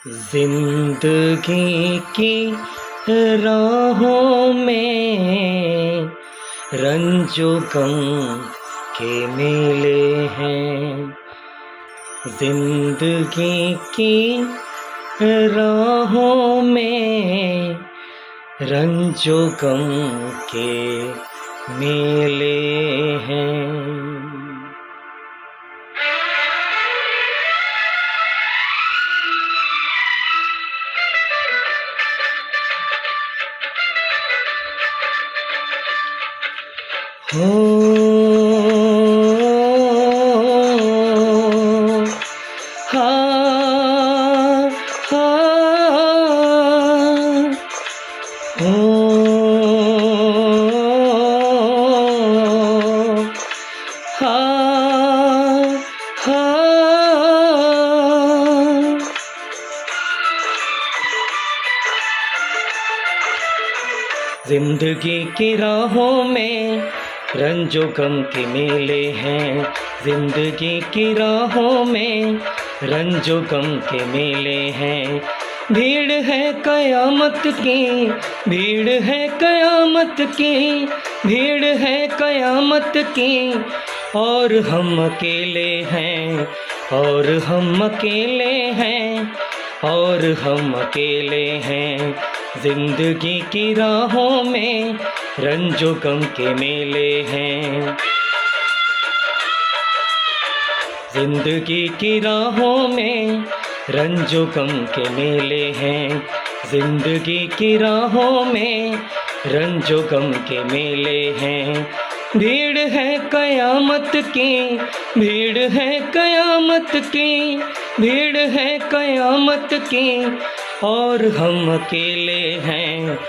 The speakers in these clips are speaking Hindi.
जिंदगी की राहों में रंजो गम के मेले हैं। जिंदगी की राहों में रंजो गम के मेले हैं। हो हाँ हाँ हो हाँ हाँ। जिंदगी की राहों में रंजो गम के मेले हैं। जिंदगी की राहों में रंजो गम के मेले हैं। भीड़ है कयामत की, भीड़ है कयामत की, भीड़ है कयामत की, और हम अकेले हैं, और हम अकेले हैं, और हम अकेले हैं। जिंदगी की राहों में रंजो गम के मेले हैं। जिंदगी की राहों में रंजो गम के मेले हैं। जिंदगी की राहों में रंजो गम के मेले हैं। भीड़ है कयामत की, भीड़ है कयामत की, भीड़ है कयामत की, और हम अकेले हैं,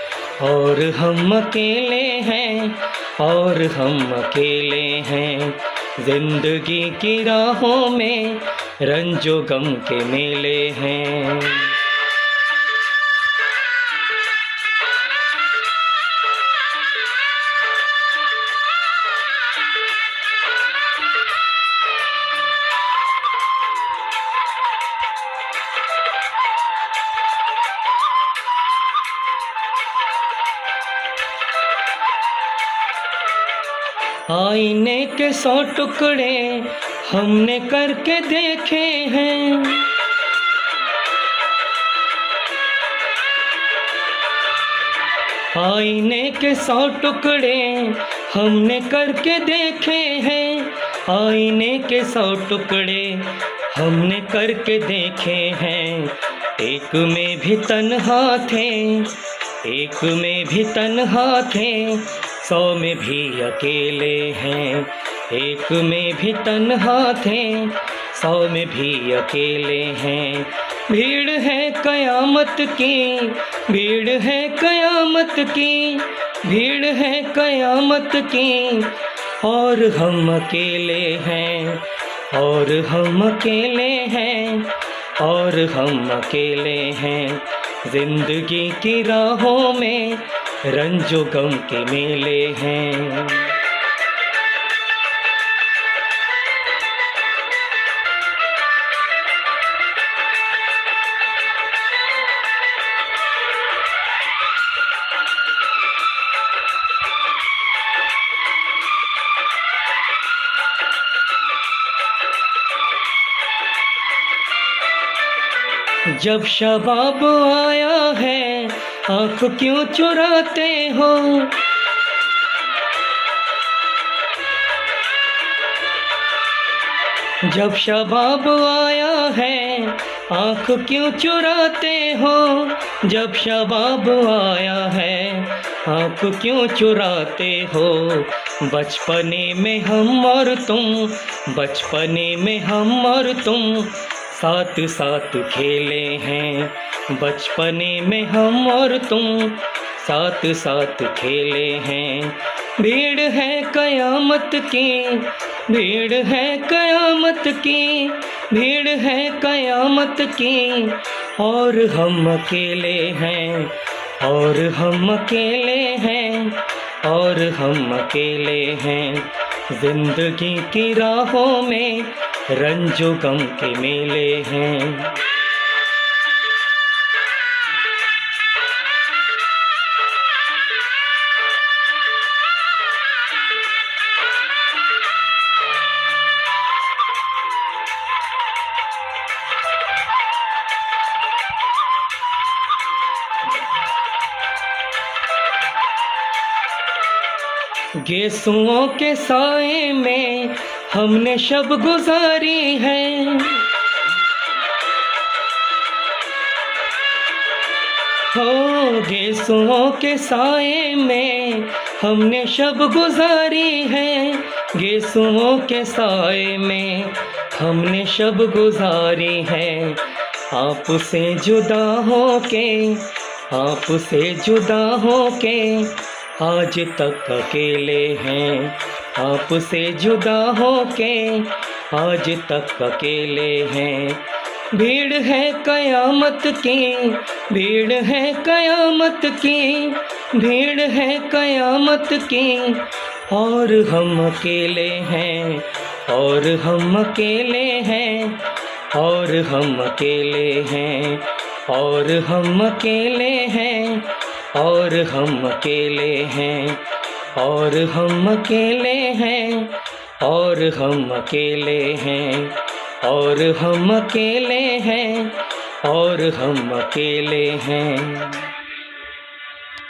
और हम अकेले हैं, और हम अकेले हैं। जिंदगी की राहों में रंजो गम के मेले हैं। आईने के 100 टुकड़े हमने करके देखे हैं। आईने के 100 टुकड़े हमने करके देखे हैं। आईने के 100 टुकड़े हमने करके देखे हैं। एक में भी तन्हा थे, एक में भी तन्हा थे, 100 में भी अकेले हैं। एक में भी तन्हा थे, 100 में भी अकेले हैं। भीड़ है कयामत की, भीड़ है कयामत की, भीड़ है कयामत की, और हम अकेले हैं, और हम अकेले हैं, और हम अकेले हैं। जिंदगी की राहों में रंजो गम के मेले हैं। जब शबाब आया है आँख क्यों चुराते हो। जब शबाब आया है आँख क्यों चुराते हो। जब शबाब आया है आँख क्यों चुराते हो। बचपने में हम और तुम, बचपने में हम और तुम साथ साथ खेले हैं। बचपने में हम और तुम साथ साथ खेले हैं। भीड़ है कयामत की, भीड़ है कयामत की, भीड़ है कयामत की, और हम अकेले हैं, और हम अकेले हैं, और हम अकेले हैं। जिंदगी की राहों में रंजो गम के मेले हैं। गेसुओं के साए में हमने शब गुजारी है। हो गेसुओं के साए में हमने शब गुजारी है। गेसुओं के साए में हमने शब गुजारी है। आपसे जुदा होके, आपसे जुदा होके आज तक अकेले हैं। आपसे जुदा होके आज तक अकेले हैं। भीड़ है कयामत की, भीड़ है कयामत की, भीड़ है कयामत की, और हम अकेले हैं, और हम अकेले हैं, और हम अकेले हैं, और हम अकेले हैं, और हम अकेले हैं, और हम अकेले हैं, और हम अकेले हैं, और हम अकेले हैं, और हम अकेले हैं।